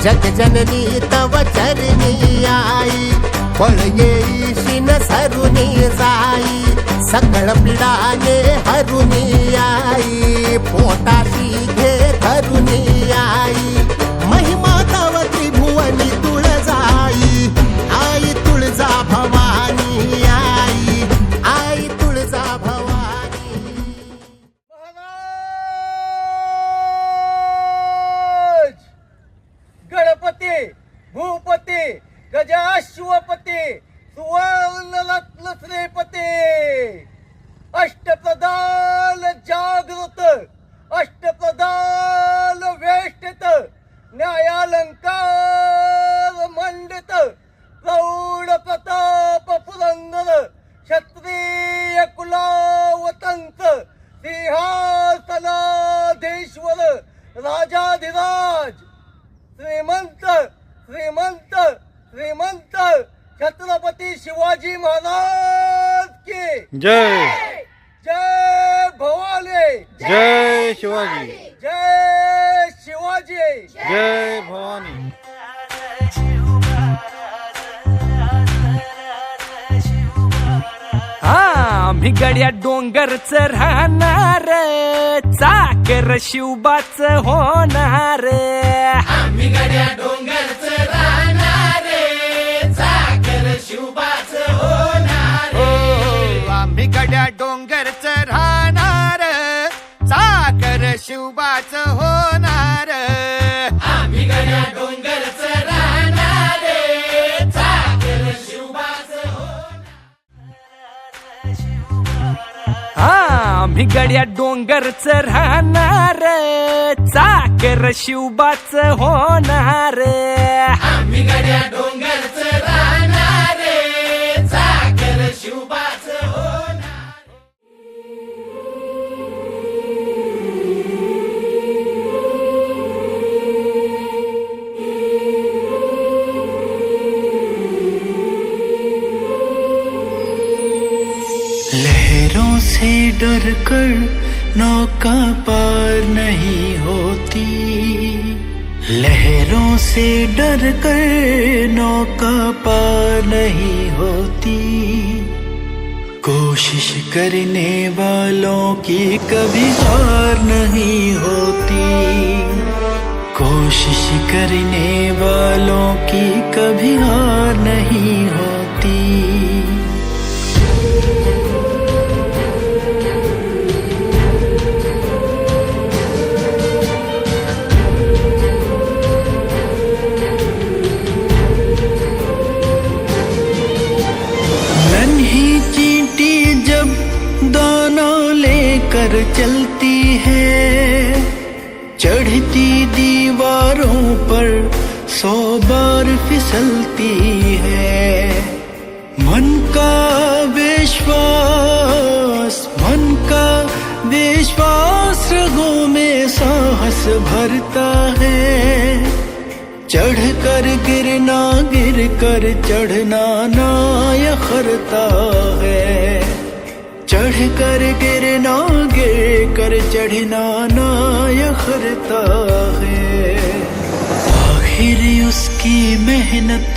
जगजननी तव चरणी आई, फळ येईशिन सरुनी जाई, सकळ पिडाने हरुनी आई, पोटाशी घे धरुनी आई, महिमा तव त्रिभुवनी तुळजाई, आई तुळजा भवानी आई, आई तुळजा भवानी। गणपती भूपती गजाश्वपती सुवर्णरत्न श्रीपती अष्टप्रधान जागृत अष्टप्रधान वेष्टित न्यायालंकार मंडित प्रौढ प्रताप पुरंदर क्षत्रिय कुलावतंत सिंहासनाधीश्वर राजाधिराज श्रीमंत श्रीमंत श्रीमंत छत्रपती शिवाजी महाराज की जय जय भवानी जय शिवाजी जय शिवाजी जय भवानी। आम्ही गड्या डोंगरच राहणार, चाकर शिवबाच होणार, आम्ही गड्या डोंगरच राहणार, चाकर शिवबाच होणार, आम्ही गड्या डोंगरच राहणार, चाकर शिवबाच होणार, आम्ही गड्या डोंगरच राहणार, चाकर शिवबाच होणार। आम्ही गड्या डोंगरच राहणार, चाकर शिवबाच होणार, आम्ही गड्या डोंगरच राहणार, चाकर शिवबाच होणार। लहरों से डर कर नौका पार नहीं होती, लहरों से डर कर नौका पार नहीं होती, कोशिश करने वालों की कभी हार नहीं होती, कोशिश करने वालों की कभी हार नहीं होती। कर चलती है, चढ़ती दीवारों पर 100 बार फिसलती है, मन का विश्वास रगों में साहस भरता है, चढ़ कर गिरना गिर कर चढ़ना ना यखरता है, चढ़ कर गिरना गिर कर चढ़ना ना यखरता है, आखिर उसकी मेहनत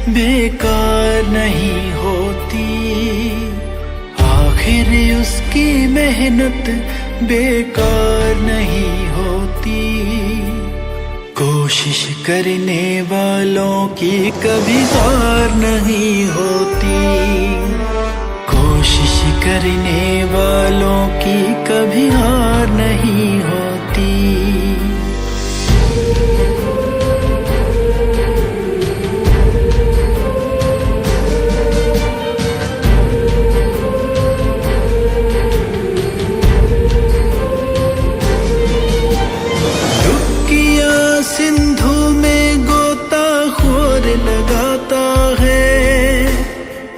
बेकार नहीं होती, आखिर उसकी मेहनत बेकार नहीं होती, कोशिश करने वालों की कभी हार नहीं होती, कोशिश करने वालों की कभी हार नहीं होती। डुबकिया सिंधु में गोताखोर लगाता है,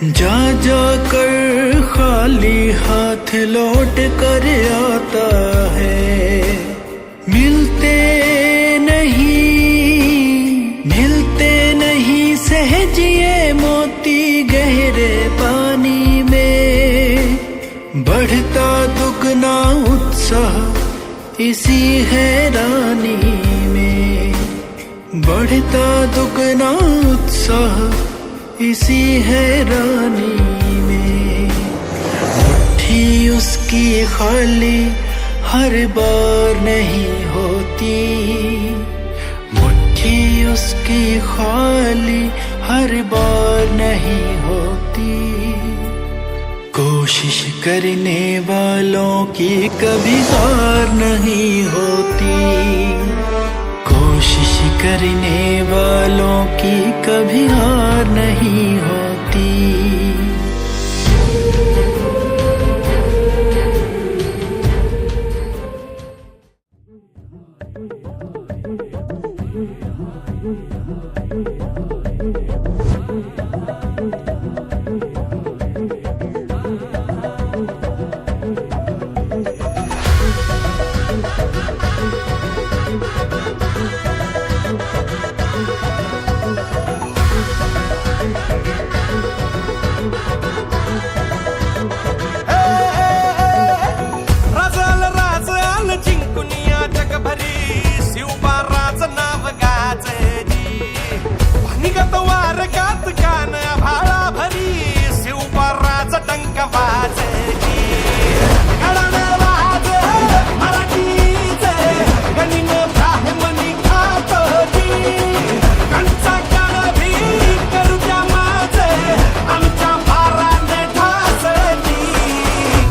जा जा कर खाली हाथ लौट कर आता है, मिलते नहीं सहजिए मोती गहरे पानी में, बढ़ता दुगना उत्साह इसी हैरानी में, बढ़ता दुगना उत्साह इसी हैरानी में। मुट्ठी उसकी खाली हर बार नहीं होती, मुट्ठी उसकी खाली हर बार नहीं होती। कोशिश करने वालों की कभी हार नहीं होती, कोशिश करने वालों की कभी हार नहीं होती। राजाल राजाल जिंकून या जगभरी शिवबाराच नाव गाजली। निगत वारगात कान भाळा भरी शिवबाराच डंक वाजली। गडान वाज मराठीचे गणिन ब्राह्मणी खातोजी। कंचा गाणं करू द्या माझे आमच्या भाराने ठासली।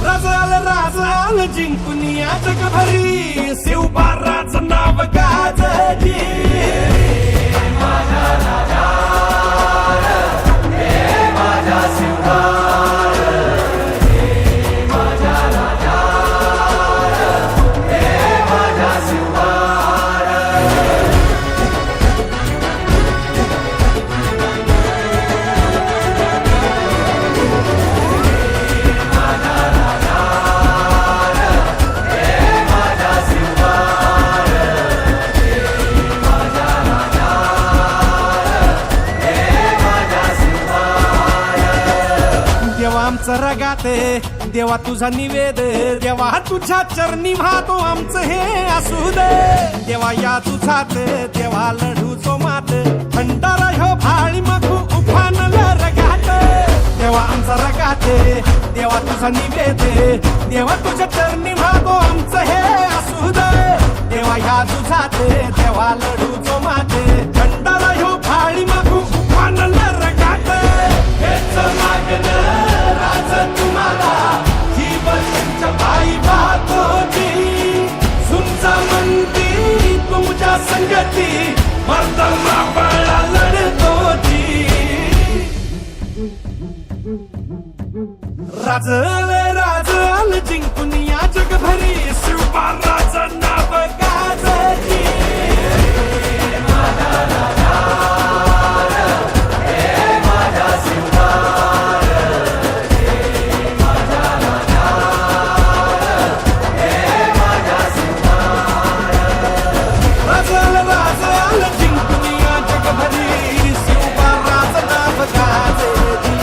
राजाल जिंकून या जगभरी शिवबाराच नाव गाजली। देवा आमचं रगाते देवा तुझा निवेद, देवा तुझ्या चरणी वाहतो आमचं हे असू दे। देवा या तुझात देवा लढू जो मात भंडारा ह्यो भाळी मखू उफानल रगात। देवा आमचा रगाते देवा तुझा निवेद, देवा तुझ्या चरणी वाहतो आमचं हे असू दे। देवा या तुझात देवा लढू जो मात भंडारा ह्यो भाळी मखू उफानल रगात। हेच मागणं राज तुम्हाला जीवनच्या पायी वाहतोजी। सुंचा म्हणती तुमच्या संगती मर्दमा बळा लढतोजी। राजाल जिंकून या जगभरी शिवबाराच नाव गाजली। राजाल जिंकून या जगभरी शिवबाराच नाव गाजली।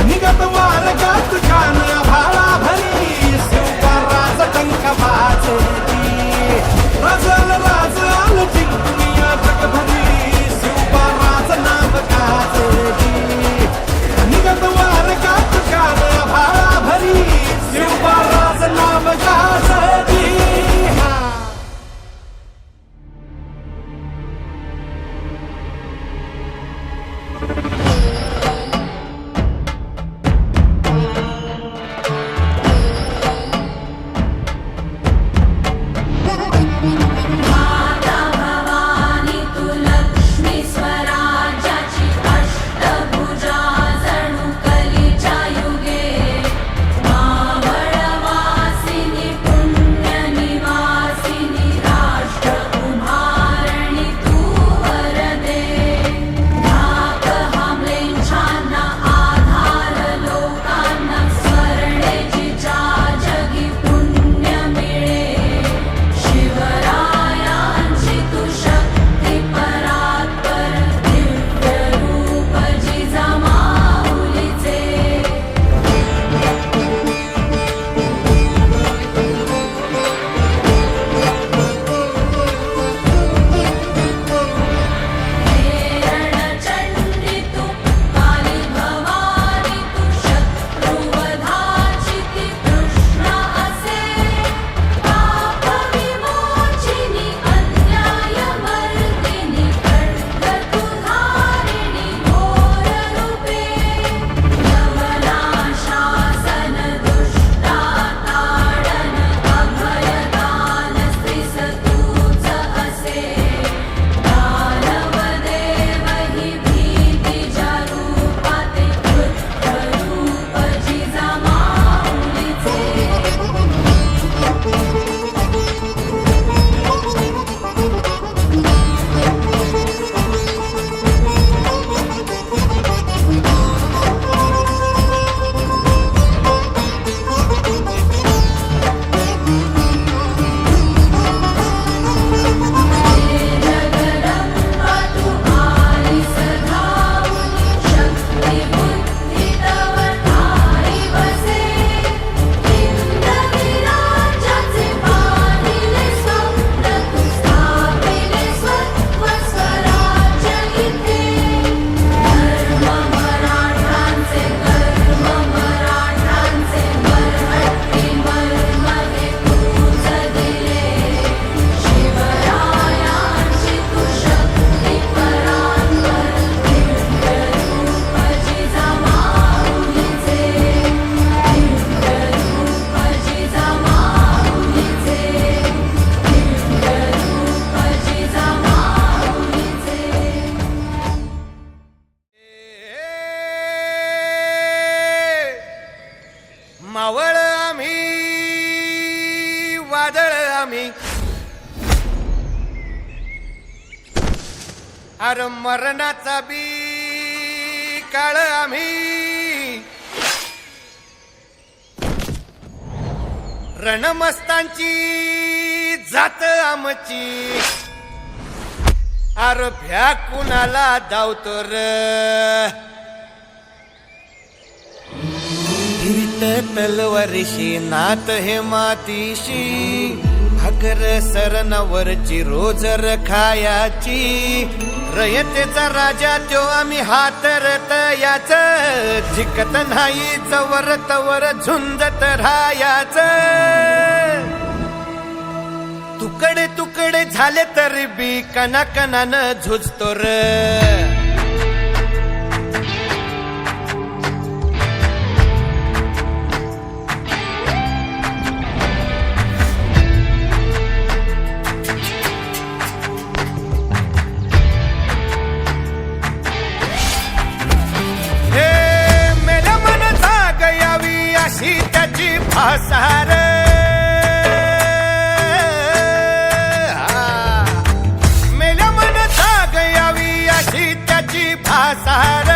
निगत वारगात कान भाळा भरी शिवबाराच डंक वाजली। अरे मरणाचा बी काळ आम्ही रणमस्तांची जात आमची अरे भ्या कुणाला धावतो र फिरत तलवारीशी नात हे मातीशी भाकर सरणावरची रोजर खायाची रयतेचा राजा त्यो आम्ही हातरत याच जिकत नाही जवर तवर झुंजत राहायाच तुकडे तुकडे झाले तरी बी कणाकणानं झुजतो र अशी त्याची भासार मेल्या मनता गयावी अशी त्याची भासार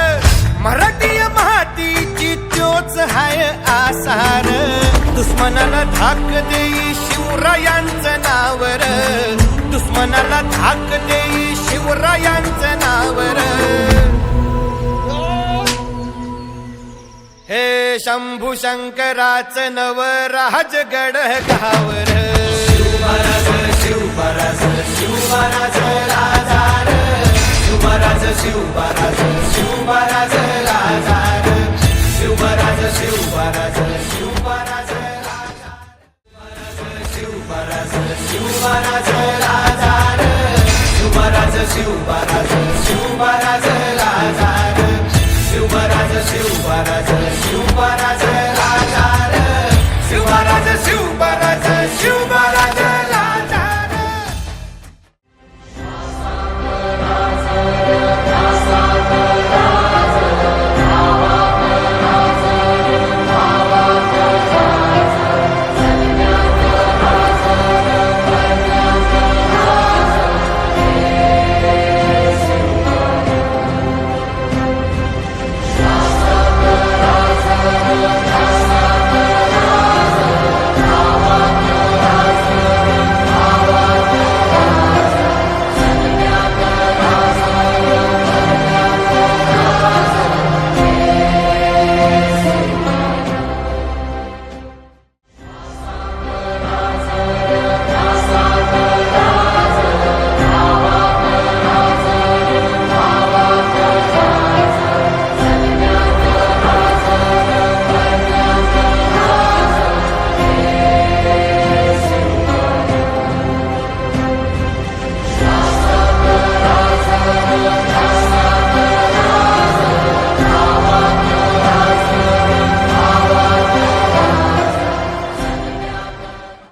मराठी मातीची त्योच हाय आसार दुश्मनाला धाक देई शिवरायांचं नावर दुश्मनाला धाक देई शिवरायांचं नावर हे शंभू शंकराचं नव राजगड गावर शिवराज शिवराज शिवराज राजार शिवराज शिवराज शिवराज राजार शिवराज शिवराज शिवराज शिवराज शिवराज राजार शिवराज शिवराज शिवराज राजार